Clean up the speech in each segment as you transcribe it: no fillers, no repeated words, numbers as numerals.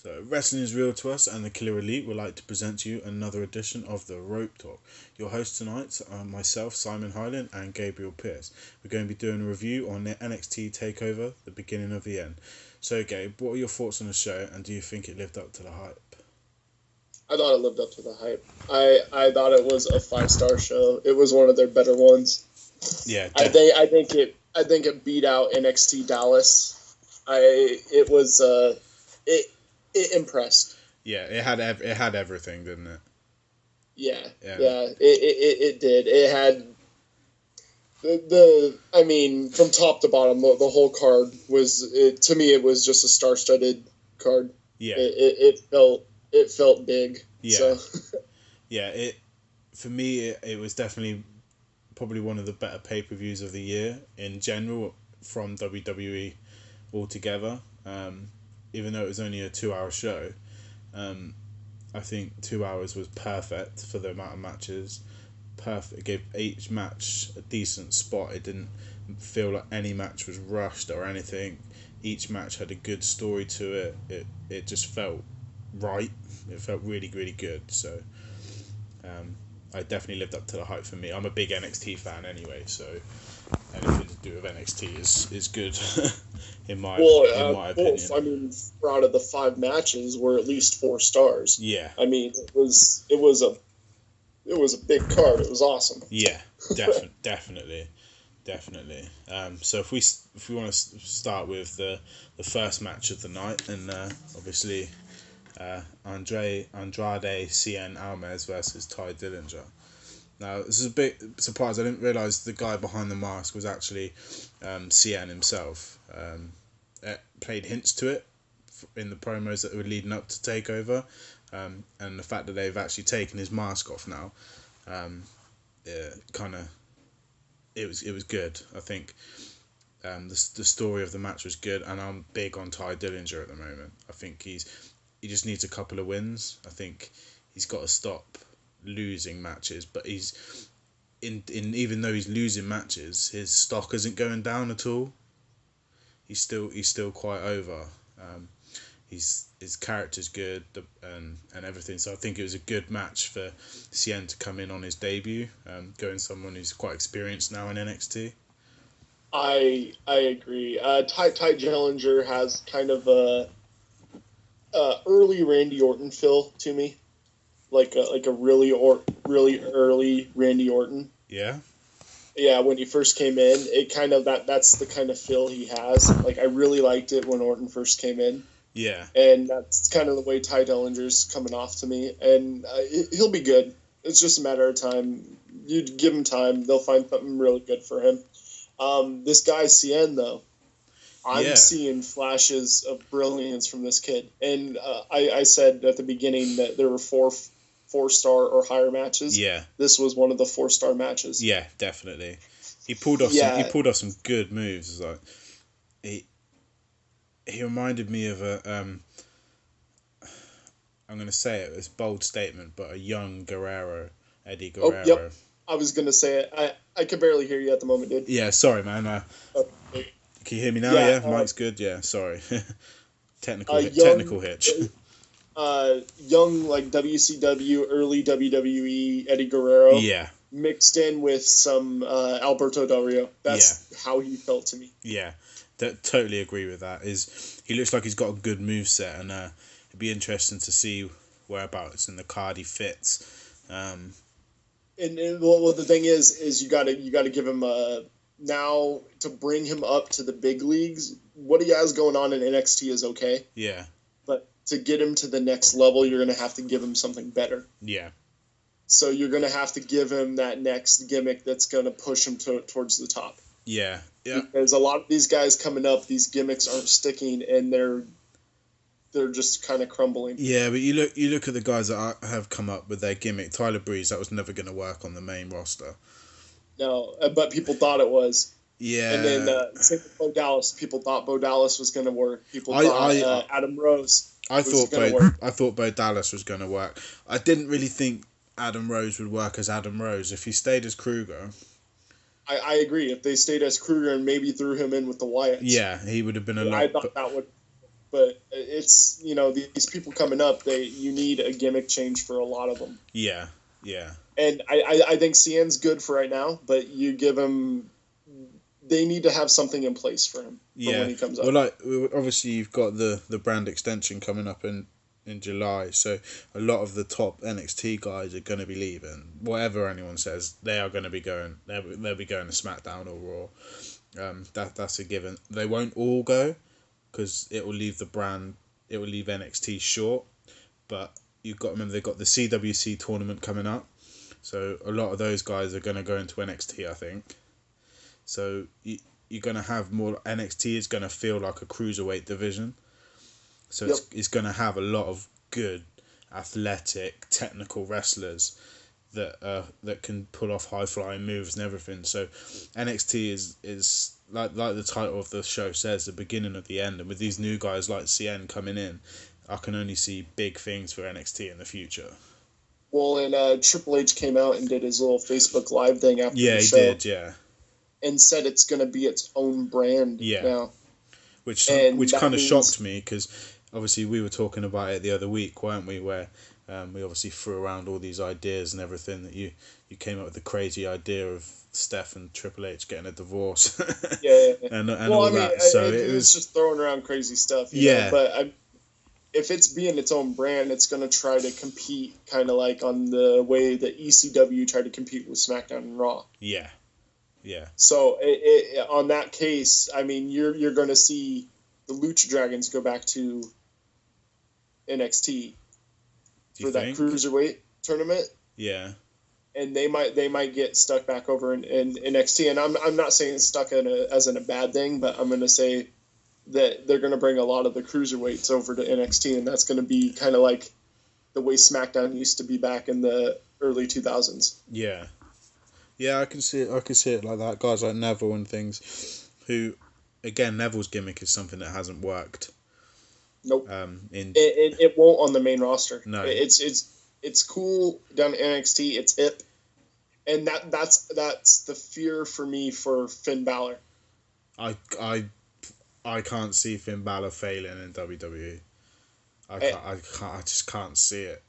So, wrestling is real to us, and the Killer Elite would like to present to you another edition of the Rope Talk. Your hosts tonight are myself, Simon Hyland, and Gabriel Pierce. We're going to be doing a review on the NXT Takeover, the beginning of the end. So, Gabe, what are your thoughts on the show, and do you think it lived up to the hype? I thought it lived up to the hype. I thought it was a 5-star show. It was one of their better ones. Yeah, I think it beat out NXT Dallas. It impressed. Yeah, it had everything, didn't it? Yeah. It did. It had from top to bottom, the whole card to me it was just a star-studded card. Yeah. It felt big. Yeah. So. Yeah, for me it was definitely probably one of the better pay-per-views of the year in general from WWE altogether. Even though it was only a 2-hour show, I think 2 hours was perfect for the amount of matches. Perfect. It gave each match a decent spot. It didn't feel like any match was rushed or anything. Each match had a good story to it. It just felt right. It felt really, really good. So I definitely lived up to the hype for me. I'm a big NXT fan anyway, so anything to do with NXT is good in my opinion. I mean, 4 out of the 5 matches were at least 4 stars. Yeah. I mean, it was a big card. It was awesome. Yeah, definitely. So if we want to start with the first match of the night, and obviously Andrade Cien Almas versus Ty Dillinger. Now, this is a bit surprised. I didn't realise the guy behind the mask was actually Cien himself. It played hints to it in the promos that were leading up to TakeOver, and the fact that they've actually taken his mask off now, it was good. I think the story of the match was good, and I'm big on Ty Dillinger at the moment. I think he just needs a couple of wins. I think he's got to stop losing matches, but he's even though he's losing matches, his stock isn't going down at all. He's still quite over. His character's good and everything. So I think it was a good match for Cien to come in on his debut, going someone who's quite experienced now in NXT. I agree. Ty Dillinger has kind of a early Randy Orton feel to me, like a really early Randy Orton. Yeah. Yeah, when he first came in, it kind of that's the kind of feel he has. Like, I really liked it when Orton first came in. Yeah. And that's kind of the way Ty Dillinger's coming off to me, and he'll be good. It's just a matter of time. You give him time, they'll find something really good for him. This guy Cien, though, I'm seeing flashes of brilliance from this kid. And I said at the beginning that there were 4-star or higher matches. Yeah. This was one of the 4-star matches. Yeah, definitely. He pulled off some good moves. Like he reminded me of I'm going to say it's a bold statement, but a young Guerrero, Eddie Guerrero. Oh, yep. I was going to say it. I could barely hear you at the moment, dude. Yeah, sorry, man. Can you hear me now? Yeah, mic's good. Yeah, sorry. Technical hitch. Young, like WCW, early WWE Eddie Guerrero. Yeah. Mixed in with some Alberto Del Rio. That's how he felt to me. Yeah, totally agree with that. He looks like he's got a good moveset, and it'd be interesting to see whereabouts in the card he fits. And the thing is you gotta give him now to bring him up to the big leagues. What he has going on in NXT is okay. Yeah. But to get him to the next level, you're gonna have to give him something better. Yeah. So you're gonna have to give him that next gimmick that's gonna push him towards the top. Yeah. Yeah. Because a lot of these guys coming up, these gimmicks aren't sticking, and they're just kind of crumbling. Yeah, but you look at the guys that have come up with their gimmick. Tyler Breeze, that was never going to work on the main roster. No, but people thought it was. Yeah. And then same with Bo Dallas. People thought Bo Dallas was going to work. People thought Adam Rose I thought Bo Dallas was going to work. I didn't really think Adam Rose would work as Adam Rose. If he stayed as Kruger... I agree. If they stayed as Kruger and maybe threw him in with the Wyatts. Yeah, he would have been a lot... I thought but it's, these people coming up. You need a gimmick change for a lot of them. Yeah, yeah. And I think Cien's good for right now, but you give him. They need to have something in place for him for when he comes up. Well, like obviously you've got the brand extension coming up in July, so a lot of the top NXT guys are going to be leaving. Whatever anyone says, they are going to be going. They'll be going to SmackDown or Raw. That's a given. They won't all go, because it will leave the brand. It will leave NXT short. But you've got to remember they've got the CWC tournament coming up, so a lot of those guys are going to go into NXT, I think. So you're going to have more. NXT is going to feel like a cruiserweight division. So it's going to have a lot of good, athletic, technical wrestlers that can pull off high flying moves and everything. So NXT is like the title of the show says, the beginning of the end. And with these new guys like CN coming in, I can only see big things for NXT in the future. Well, and Triple H came out and did his little Facebook Live thing after the show. Yeah, he did, yeah. And said it's going to be its own brand now. Which kind of shocked me, because obviously we were talking about it the other week, weren't we, where we obviously threw around all these ideas and everything, that you came up with the crazy idea of Steph and Triple H getting a divorce. Yeah. and all that. So it was just throwing around crazy stuff. You know? But if it's being its own brand, it's going to try to compete kind of like on the way that ECW tried to compete with SmackDown and Raw. Yeah. So on that case, I mean, you're going to see the Lucha Dragons go back to NXT for that cruiserweight tournament. Yeah. And they might get stuck back over in NXT, and I'm not saying it's stuck as in a bad thing, but I'm going to say that they're going to bring a lot of the cruiserweights over to NXT, and that's going to be kind of like the way SmackDown used to be back in the early 2000s. Yeah. Yeah, I can see it like that. Guys like Neville and things, who, again, Neville's gimmick is something that hasn't worked. Nope. It won't on the main roster. No. It's cool down at NXT. It's hip, and that's the fear for me for Finn Balor. I can't see Finn Balor failing in WWE. I just can't see it.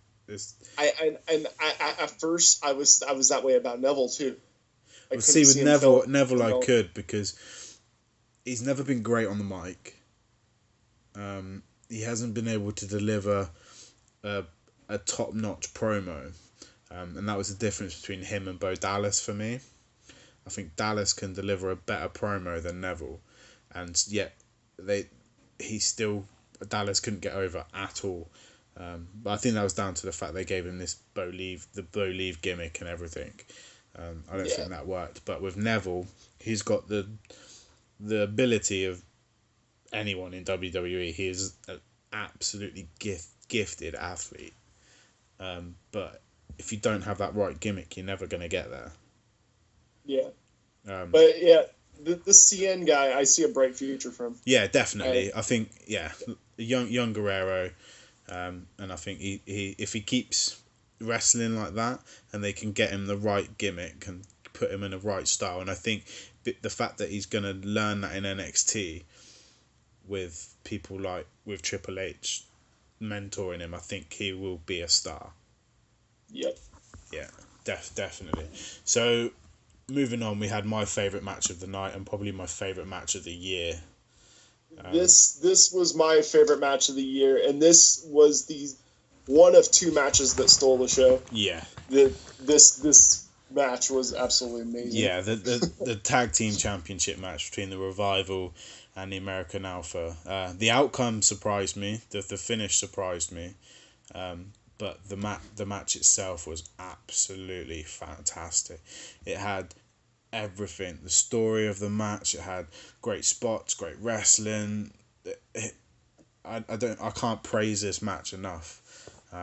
I at first I was that way about Neville too. See, with Neville I could, because he's never been great on the mic. He hasn't been able to deliver a top-notch promo, and that was the difference between him and Bo Dallas for me. I think Dallas can deliver a better promo than Neville, and yet Dallas couldn't get over at all. But I think that was down to the fact they gave him this Bo Leave gimmick and everything. I don't think that worked. But with Neville, he's got the ability of anyone in WWE. He is an absolutely gifted athlete. But if you don't have that right gimmick, you're never going to get there. Yeah. But yeah, the CN guy, I see a bright future for him. Yeah, definitely. I think young Guerrero. And I think he if he keeps wrestling like that, and they can get him the right gimmick and put him in the right style, and I think the fact that he's going to learn that in NXT with people like with Triple H mentoring him, I think he will be a star. Yep. Yeah, definitely. So moving on, we had my favourite match of the night and probably my favourite match of the year. This was my favorite match of the year, and this was the one of two matches that stole the show. Yeah. This match was absolutely amazing. Yeah, the tag team championship match between the Revival and the American Alpha. The outcome surprised me. The finish surprised me. But the match itself was absolutely fantastic. It had everything. The story of the match, it had great spots, great wrestling. I can't praise this match enough.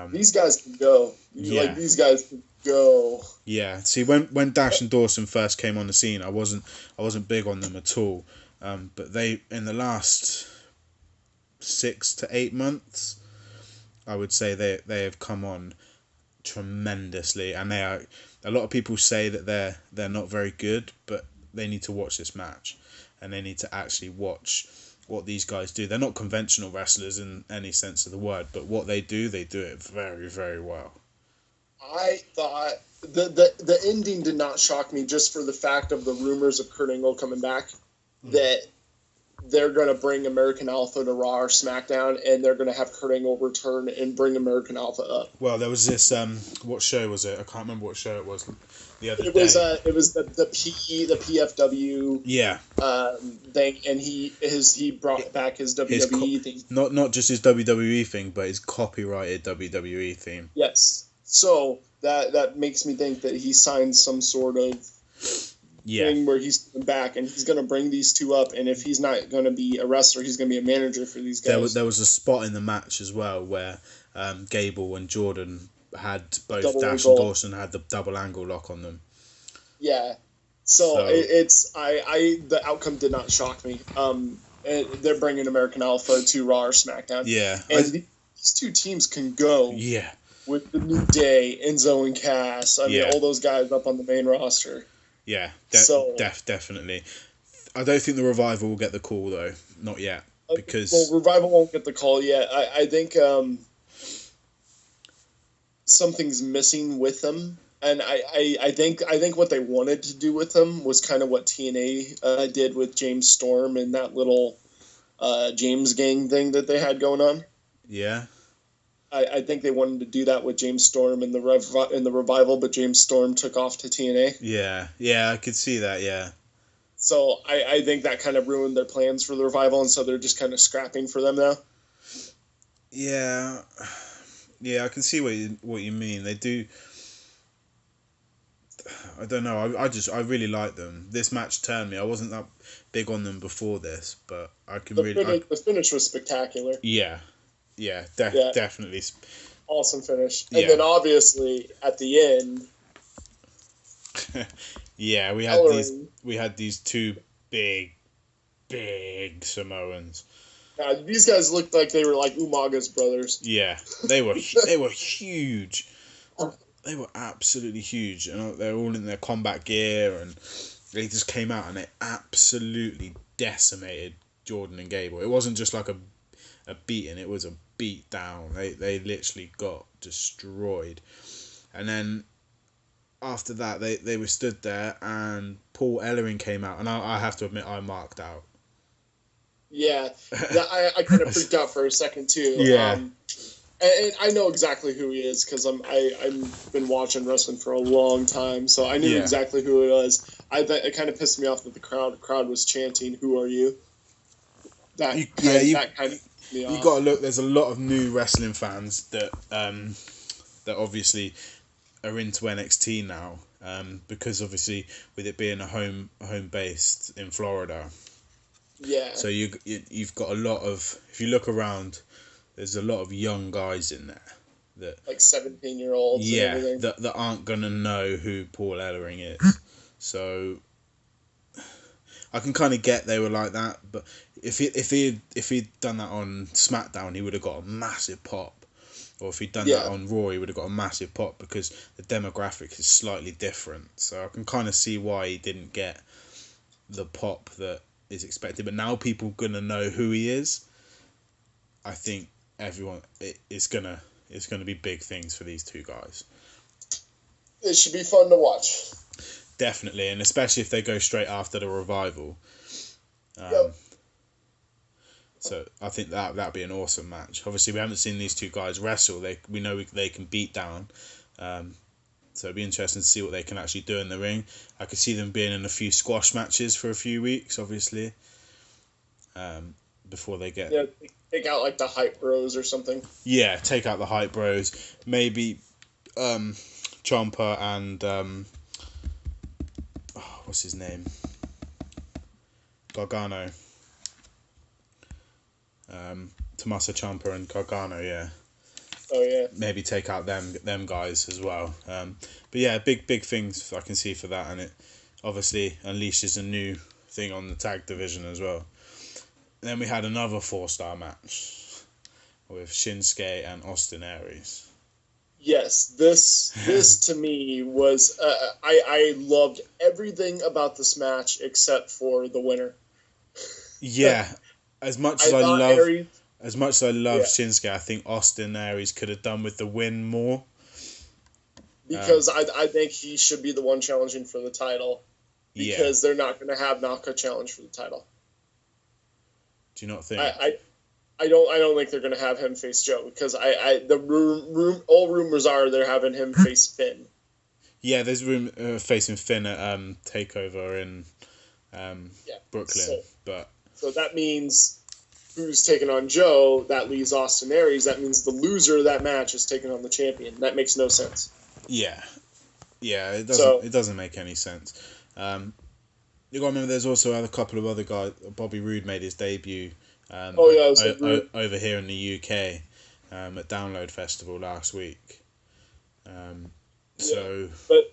These guys can go. These guys can go. Yeah. See, when Dash and Dawson first came on the scene, I wasn't big on them at all. But they, in the last 6 to 8 months, I would say they have come on tremendously, and they are. A lot of people say that they're not very good, but they need to watch this match, and they need to actually watch what these guys do. They're not conventional wrestlers in any sense of the word, but what they do it very, very well. I thought the ending did not shock me just for the fact of the rumors of Kurt Angle coming back, that they're going to bring American Alpha to Raw or SmackDown, and they're going to have Kurt Angle return and bring American Alpha up. Well, there was this what show was it? I can't remember what show it was. The other day. It was the PFW thing, and he brought back his WWE thing. Not just his WWE thing, but his copyrighted WWE theme. Yes. So that makes me think that he signed some sort of thing where he's coming back, and he's going to bring these two up, and if he's not going to be a wrestler, he's going to be a manager for these guys. There was a spot in the match as well where Gable and Jordan had both double Dash angle. and Dawson had the double angle lock on them. Yeah. So the outcome did not shock me. And they're bringing American Alpha to Raw or SmackDown. Yeah. And these two teams can go. Yeah. With the New Day, Enzo and Cass. I mean, all those guys up on the main roster. Yeah, definitely. I don't think the Revival will get the call, though. Not yet. Because Revival won't get the call yet. I think something's missing with them. And I think what they wanted to do with them was kind of what TNA did with James Storm and that little James Gang thing that they had going on. Yeah. I think they wanted to do that with James Storm in the Revival, but James Storm took off to TNA. Yeah, I could see that, yeah. So I think that kind of ruined their plans for the Revival, and so they're just kind of scrapping for them now. Yeah, I can see what you mean. They do. I don't know. I really like them. This match turned me. I wasn't that big on them before this, but I can the finish was spectacular. Yeah, definitely. Awesome finish. And then obviously at the end. Yeah, we had these two big Samoans. Now, these guys looked like they were like Umaga's brothers. Yeah, they were huge. They were absolutely huge, and they're all in their combat gear, and they just came out and they absolutely decimated Jordan and Gable. It wasn't just like a beating; it was a beat down. They literally got destroyed, and then after that, they were stood there, and Paul Ellering came out, and I have to admit I marked out. Yeah, I kind of freaked out for a second too. Yeah. And I know exactly who he is because I've been watching wrestling for a long time, so I knew exactly who it was. It kind of pissed me off that the crowd was chanting, "Who are you?" That kind of pissed me off. You got to look. There's a lot of new wrestling fans that obviously are into NXT now, because obviously with it being a home based in Florida. Yeah. So you've got a lot of, if you look around, there's a lot of young guys in there that like 17-year-olds. Yeah, and everything. that aren't gonna know who Paul Ellering is. So I can kind of get they were like that, but if he'd done that on SmackDown, he would have got a massive pop. Or if he'd done that on Raw, he would have got a massive pop because the demographic is slightly different. So I can kind of see why he didn't get the pop that is expected. But now people are gonna know who he is. I think it's gonna be big things for these two guys. It should be fun to watch. Definitely, and especially if they go straight after the Revival. Yep. So I think that'd be an awesome match. Obviously, we haven't seen these two guys wrestle. We know they can beat down. So it'd be interesting to see what they can actually do in the ring. I could see them being in a few squash matches for a few weeks, obviously. Before they get... Yeah, take out like the Hype Bros or something. Yeah, take out the Hype Bros. Maybe Ciampa and... what's his name? Gargano. Tommaso Ciampa and Gargano, yeah. Oh yeah. Maybe take out them guys as well. But yeah, big things I can see for that, and it obviously unleashes a new thing on the tag division as well. Then we had another 4-star match with Shinsuke and Austin Aries. Yes, this to me was I loved everything about this match except for the winner. Yeah, as much I as I thought love Aries. as much as I love Yeah. Shinsuke, I think Austin Aries could have done with the win more. Because I think he should be the one challenging for the title. Yeah. Because they're not going to have Naka challenge for the title. Do you not think? I don't think they're going to have him face Joe because all rumors are they're having him face Finn. Yeah, there's room facing Finn at Takeover in Brooklyn, So that means who's taking on Joe? That leaves Austin Aries. That means the loser of that match is taking on the champion. That makes no sense. Yeah, it doesn't make any sense. You got to remember, there's also a couple of other guys. Bobby Roode made his debut. Over here in the UK, at Download Festival last week. But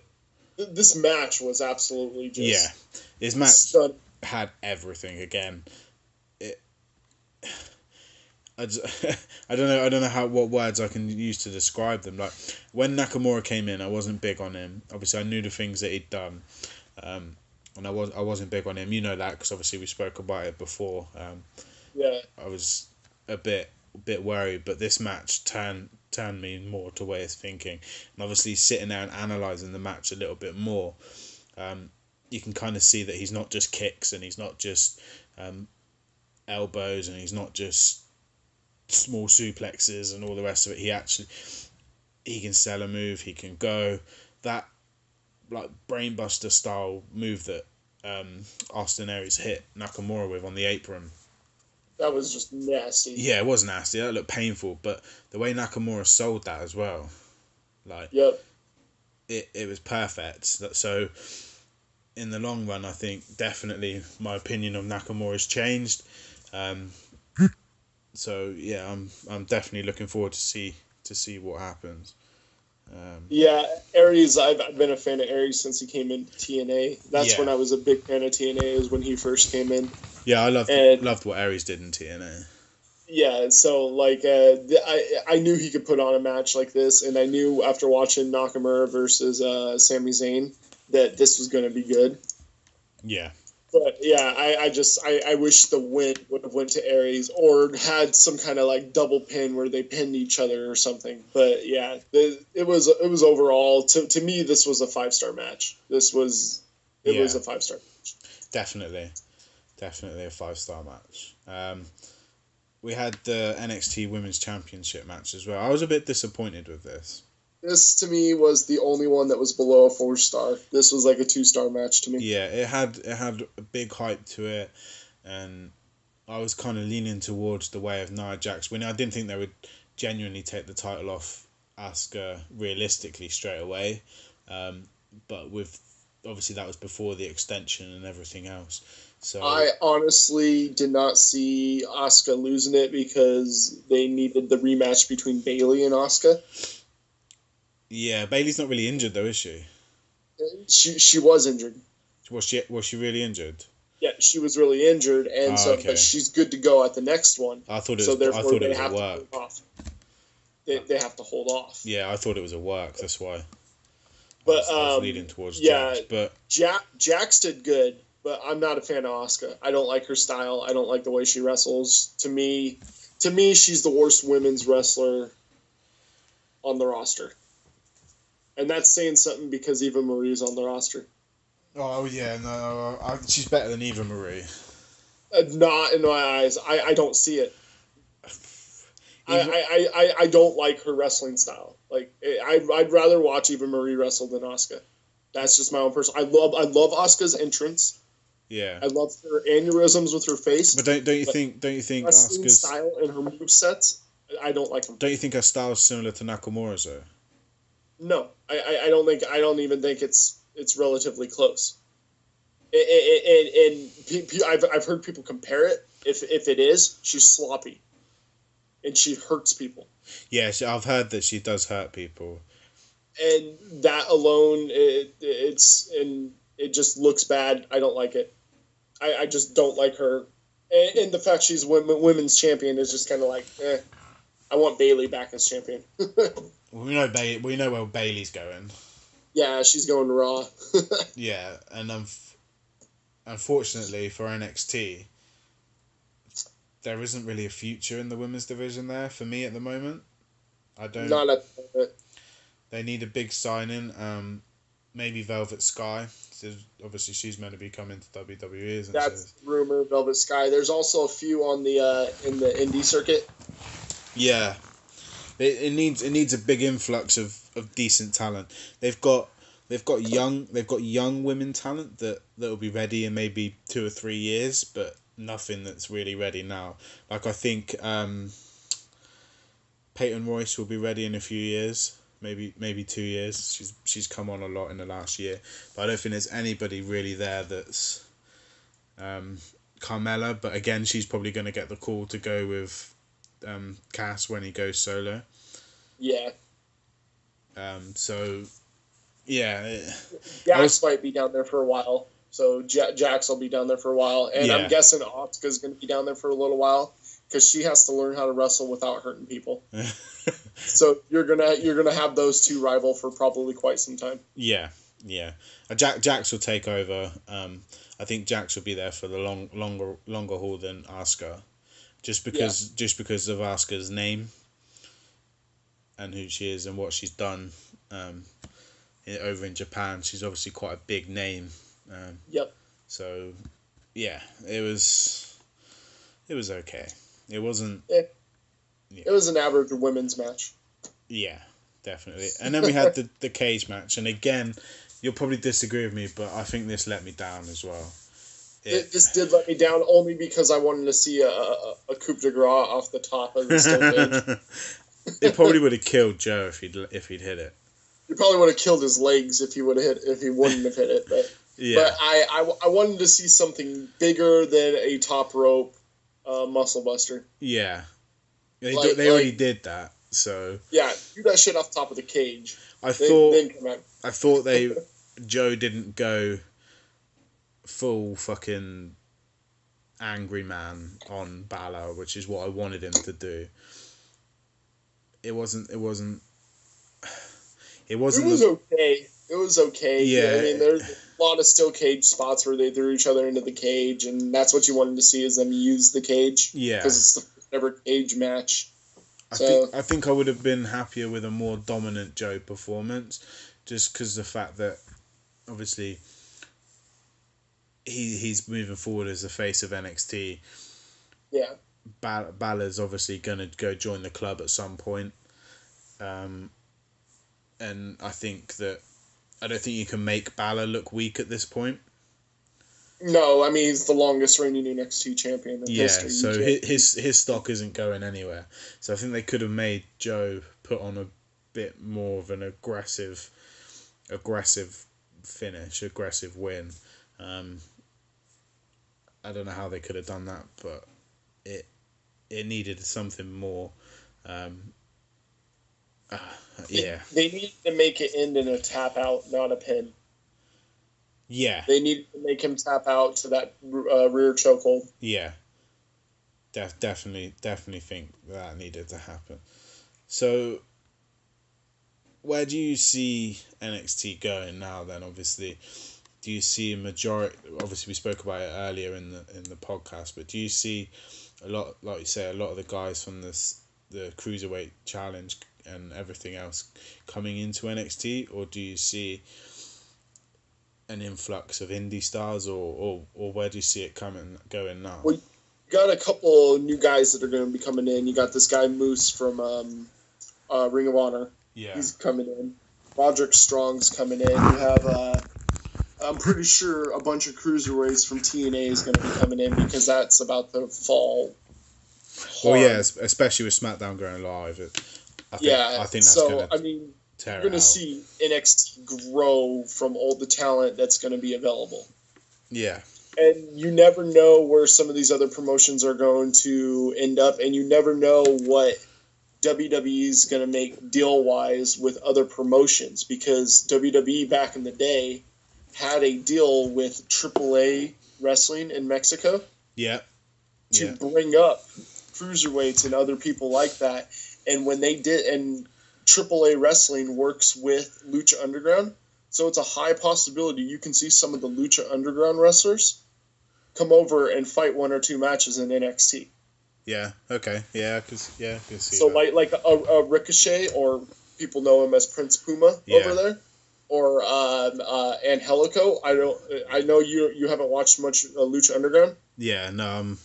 this match was absolutely just this match had everything again. I don't know what words I can use to describe them. Like when Nakamura came in, I wasn't big on him. Obviously, I knew the things that he'd done, and I wasn't big on him. You know that because obviously we spoke about it before. I was a bit worried, but this match turned me more to ways of thinking, and obviously sitting there and analysing the match a little bit more, you can kind of see that he's not just kicks and he's not just elbows and he's not just small suplexes and all the rest of it. He can sell a move, he can go that like brainbuster style move that Austin Aries hit Nakamura with on the apron. That was just nasty. Yeah, it was nasty. That looked painful, but the way Nakamura sold that as well, it was perfect. So, in the long run, I think definitely my opinion of Nakamura has changed. So yeah, I'm definitely looking forward to see what happens. Aries. I've been a fan of Aries since he came in TNA. That's when I was a big fan of TNA. Is when he first came in. Yeah, I loved what Aries did in TNA. Yeah, so like I knew he could put on a match like this, and I knew after watching Nakamura versus Sami Zayn that this was going to be good. Yeah. But yeah, I wish the win would have went to Aries or had some kind of like double pin where they pinned each other or something. But yeah, it was overall to me this was a 5-star match. It was a 5-star match. Definitely a 5-star match. We had the NXT Women's Championship match as well. I was a bit disappointed with this. This, to me, was the only one that was below a 4-star. This was like a 2-star match to me. Yeah, it had a big hype to it, and I was kind of leaning towards the way of Nia Jax winning. I didn't think they would genuinely take the title off Asuka realistically straight away, but with obviously that was before the extension and everything else. So I honestly did not see Asuka losing it because they needed the rematch between Bayley and Asuka. Yeah, Bayley's not really injured though, is she? She was injured. Was she really injured? Yeah, she was really injured, and but she's good to go at the next one. I thought it was a work. They have to hold off. Yeah, I thought it was a work. That's why. But I was leading towards Jax, but Jax did good, but I'm not a fan of Asuka. I don't like her style. I don't like the way she wrestles. To me, she's the worst women's wrestler on the roster. And that's saying something because Eva Marie's on the roster. Oh yeah, no, she's better than Eva Marie. Not in my eyes. I don't see it. I don't like her wrestling style. Like I'd rather watch Eva Marie wrestle than Asuka. That's just my own personal. I love Asuka's entrance. Yeah. I love her aneurysms with her face. But don't you think Asuka's style and her movesets, I don't like them. Don't you think her style is similar to Nakamura's though? No, I don't even think it's relatively close. I've heard people compare it. If it is, she's sloppy, and she hurts people. Yeah, I've heard that she does hurt people. And that alone, it just looks bad. I don't like it. I just don't like her, and the fact she's women's champion is just kind of like, I want Bayley back as champion. We know where Bayley's going. Yeah, she's going to Raw. Yeah, and unfortunately for NXT, there isn't really a future in the women's division there for me at the moment. I don't. Not at the They need a big signing. Maybe Velvet Sky. So obviously, she's meant to be coming to WWE, isn't she? That's rumor, Velvet Sky. There's also a few on the in the indie circuit. Yeah, it needs a big influx of decent talent. They've got young women talent that will be ready in maybe 2 or 3 years, but nothing that's really ready now. Like I think Peyton Royce will be ready in a few years, maybe 2 years. She's come on a lot in the last year, but I don't think there's anybody really there that's Carmella. But again, she's probably going to get the call to go with Cass when he goes solo. Yeah. So yeah, Jax might be down there for a while. So Jax will be down there for a while, and Yeah. I'm guessing Asuka's going to be down there for a little while because she has to learn how to wrestle without hurting people. So you're gonna have those two rival for probably quite some time. yeah. Jax will take over. I think Jax will be there for the longer haul than Asuka, just because of Asuka's name and who she is and what she's done over in Japan. She's obviously quite a big name. Yep. So yeah, it was okay. It wasn't. It was an average women's match. Yeah, definitely. And then we had the cage match, and again, you'll probably disagree with me, but I think this let me down as well. This did let me down only because I wanted to see a coup de grace off the top of the steel cage. It probably would have killed Joe if he'd hit it. He probably would have killed his legs if he wouldn't have hit it. But Yeah. But I wanted to see something bigger than a top rope muscle buster. Yeah. They already did that, so Yeah, do that shit off the top of the cage. I thought Then come out. Joe didn't go full fucking angry man on Balor, which is what I wanted him to do. It wasn't It was okay. It was okay. Yeah. I mean, there's a lot of steel cage spots where they threw each other into the cage, and that's what you wanted to see is them use the cage. Yeah. Because it's the first ever cage match. I think I would have been happier with a more dominant Joe performance, just because the fact that obviously he's moving forward as the face of NXT. Yeah. Balor's obviously gonna go join the club at some point, and I don't think you can make Balor look weak at this point. No, I mean he's the longest reigning NXT champion in history. So his stock isn't going anywhere. So I think they could have made Joe put on a bit more of an aggressive finish, aggressive win. I don't know how they could have done that, but it needed something more. Yeah. They needed to make it end in a tap out, not a pin. Yeah. They needed to make him tap out to that rear chokehold. Yeah. Definitely think that needed to happen. So, where do you see NXT going now? Then, obviously, do you see a majority? Obviously, we spoke about it earlier in the podcast, but do you see a lot, like you say, a lot of the guys from the Cruiserweight Challenge and everything else coming into NXT, or do you see an influx of indie stars, or where do you see it going now? Well, you got a couple new guys that are going to be coming in. You got this guy Moose from Ring of Honor. Yeah. He's coming in. Roderick Strong's coming in. You have I'm pretty sure a bunch of cruiserweights from TNA is going to be coming in because that's about to fall hard. Well, yeah, especially with SmackDown going live. I think that's so going to I mean, tear you're going to out. see NXT grow from all the talent that's going to be available. Yeah. And you never know where some of these other promotions are going to end up, and you never know what WWE is going to make deal-wise with other promotions, because WWE back in the day had a deal with AAA Wrestling in Mexico Yeah. to bring up cruiserweights and other people like that. And when they did, and AAA Wrestling works with Lucha Underground, so it's a high possibility you can see some of the Lucha Underground wrestlers come over and fight one or two matches in NXT. Yeah. Okay. Yeah. I can see So that. like a Ricochet, or people know him as Prince Puma over Yeah. there, or Angelico. I know you haven't watched much Lucha Underground. Yeah. No.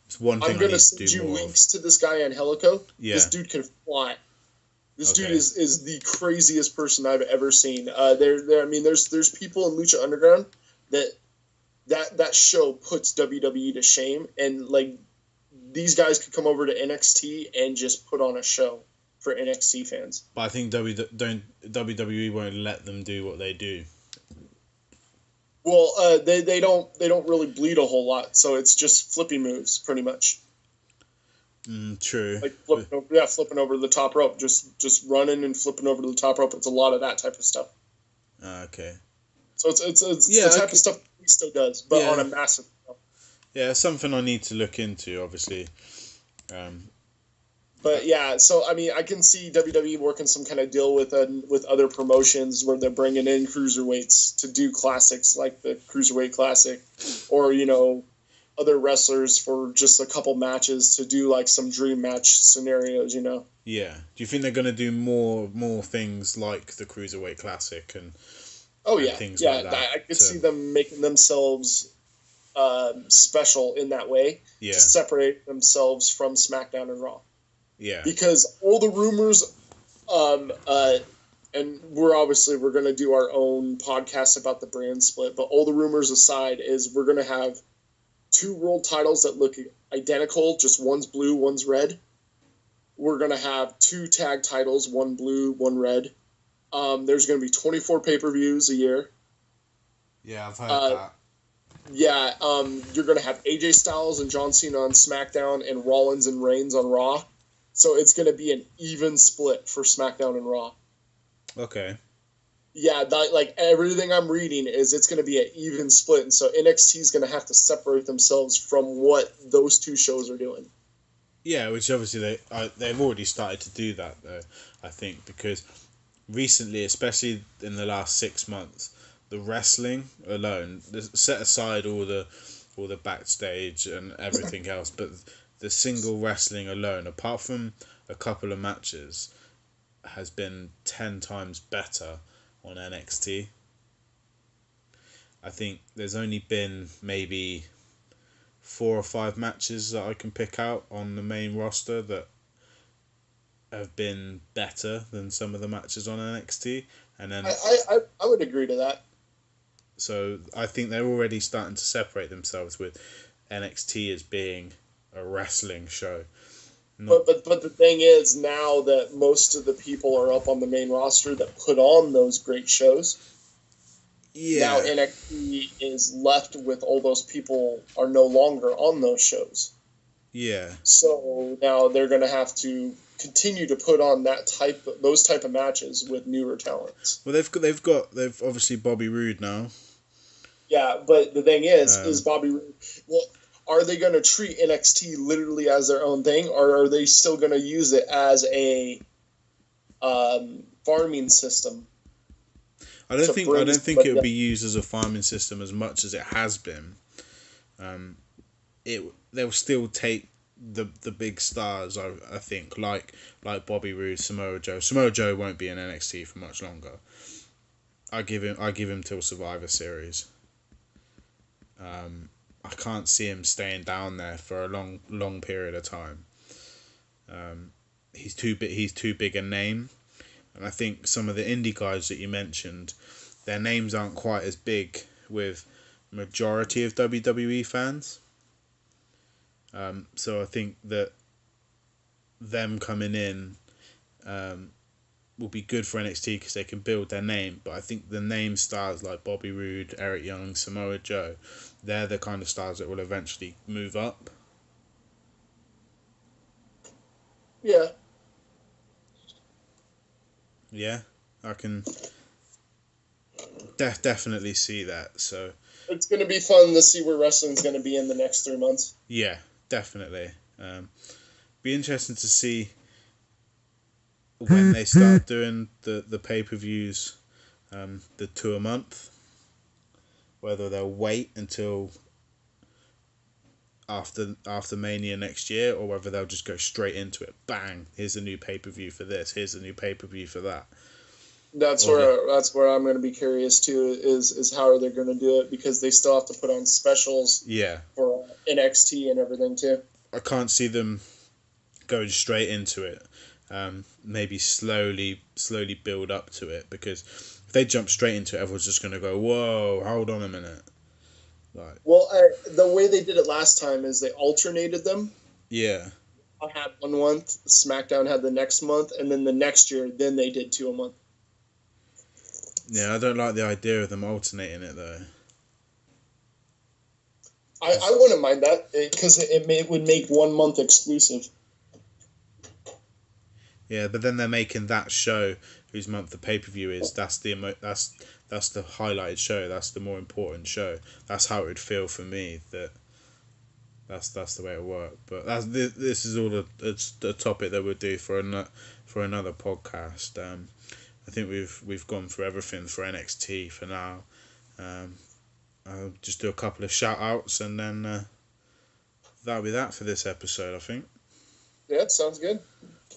It's one I'm thing I gonna need to send do you more of. links to this guy Angelico. This Yeah. dude can fly. This dude Okay. is the craziest person I've ever seen. I mean, there's people in Lucha Underground that that show puts WWE to shame, and like these guys could come over to NXT and just put on a show for NXT fans. But I think WWE won't let them do what they do. Well, they don't really bleed a whole lot, so it's just flipping moves pretty much. True. Like flipping over the top rope, just running and flipping over to the top rope. It's a lot of that type of stuff. Okay. So it's Yeah. the type of stuff he still does, but on Yeah. a massive scale. Yeah. Something I need to look into. Obviously. But yeah, so I mean, I can see WWE working some kind of deal with other promotions where they're bringing in cruiserweights to do classics like the Cruiserweight Classic, or other wrestlers for just a couple matches to do like some dream match scenarios. Yeah. Do you think they're gonna do more things like the Cruiserweight Classic Oh and yeah, things yeah. like that? I could see them making themselves special in that way Yeah. to separate themselves from SmackDown and Raw. Yeah. Because all the rumors, and we're going to do our own podcast about the brand split, but all the rumors aside is we're going to have 2 world titles that look identical, just one's blue, one's red. We're going to have 2 tag titles, one blue, one red. There's going to be 24 pay-per-views a year. Yeah, I've heard that. Yeah, you're going to have AJ Styles and John Cena on SmackDown and Rollins and Reigns on Raw. So it's going to be an even split for SmackDown and Raw. Okay. Yeah, like everything I'm reading is it's going to be an even split. And so NXT is going to have to separate themselves from what those 2 shows are doing. Yeah, which obviously they've already started to do that though. I think because recently, especially in the last 6 months, the wrestling alone, set aside all the backstage and everything else, but the single wrestling alone, apart from a couple of matches, has been 10 times better on NXT. I think there's only been maybe 4 or 5 matches that I can pick out on the main roster that have been better than some of the matches on NXT, and then I would agree to that. so I think they're already starting to separate themselves with NXT as being a wrestling show. But the thing is, now that most of the people are up on the main roster that put on those great shows, now NXT is left with all those people are no longer on those shows. Yeah. So now they're going to have to continue to put on those type of matches with newer talents. Well, they've obviously Bobby Roode now. Yeah, but the thing is Bobby Roode. Well, are they going to treat NXT literally as their own thing, or are they still going to use it as a farming system? I don't think it will be used as a farming system as much as it has been. They'll still take the big stars. I think like Bobby Roode, Samoa Joe. Samoa Joe won't be in NXT for much longer. I give him till Survivor Series. I can't see him staying down there for a long period of time. He's too big a name, and I think some of the indie guys that you mentioned, their names aren't quite as big with majority of WWE fans. So I think that them coming in will be good for NXT because they can build their name. But I think the name stars like Bobby Roode, Eric Young, Samoa Joe, they're the kind of stars that will eventually move up. Yeah. Yeah, I can definitely see that. So It's going to be fun to see where wrestling's going to be in the next 3 months. yeah, definitely. Be interesting to see when they start doing the pay-per-views, the 2 a month, whether they'll wait until after Mania next year, or whether they'll just go straight into it. Bang! Here's a new pay-per-view for this. Here's a new pay-per-view for that. That's where I'm going to be curious too. Is how are they going to do it, because they still have to put on specials. Yeah. For NXT and everything too. I can't see them going straight into it. Maybe slowly build up to it, because if they jump straight into it, everyone's just going to go, whoa, hold on a minute. Like, well, the way they did it last time is they alternated them. Yeah. I had 1 month, SmackDown had the next month, and then the next year, then they did 2 a month. Yeah, I don't like the idea of them alternating it though. I wouldn't mind that, because it would make 1 month exclusive. Yeah, but then they're making that show whose month the pay-per-view is. That's the highlighted show. That's the more important show. That's how it would feel for me. That's the way it worked. But this is all it's a topic that we'll do for another podcast. I think we've gone through everything for NXT for now. I'll just do a couple of shout outs, and then that'll be that for this episode, I think. Yeah, sounds good.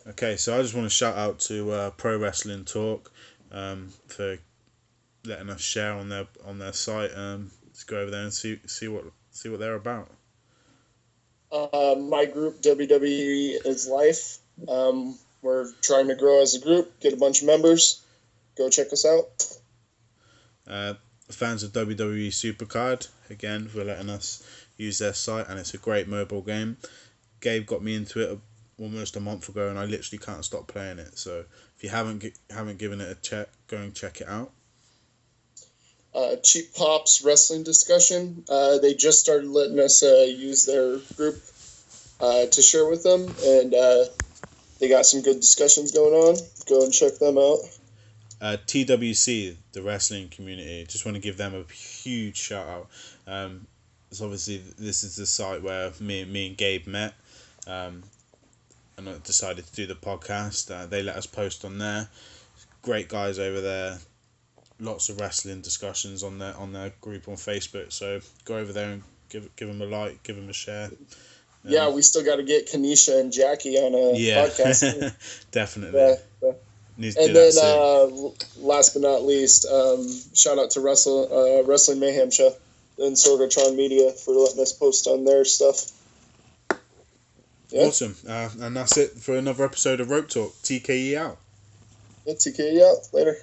Okay, so I just want to shout out to Pro Wrestling Talk for letting us share on their site. Let's go over there and see what they're about. My group, WWE is Life. We're trying to grow as a group, get a bunch of members. Go check us out. Fans of WWE Supercard, again, for letting us use their site, and it's a great mobile game. Gabe got me into it almost a month ago, and I literally can't stop playing it. So if you haven't given it a check, go and check it out. Cheap Pops Wrestling Discussion. They just started letting us use their group to share with them, and they got some good discussions going on. Go and check them out. TWC, the wrestling community, just want to give them a huge shout out. So obviously this is the site where me and Gabe met, and I decided to do the podcast. They let us post on there. Great guys over there. Lots of wrestling discussions on their group on Facebook. So go over there and give them a like, give them a share. Yeah, we still got to get Kanisha and Jackie on a podcast. Definitely. Yeah. And then, last but not least, shout out to Wrestling Mayhem Show and Sorgatron Media for letting us post on their stuff. Yeah. Awesome. And that's it for another episode of Rope Talk. TKE out. Yeah, TKE out. Later.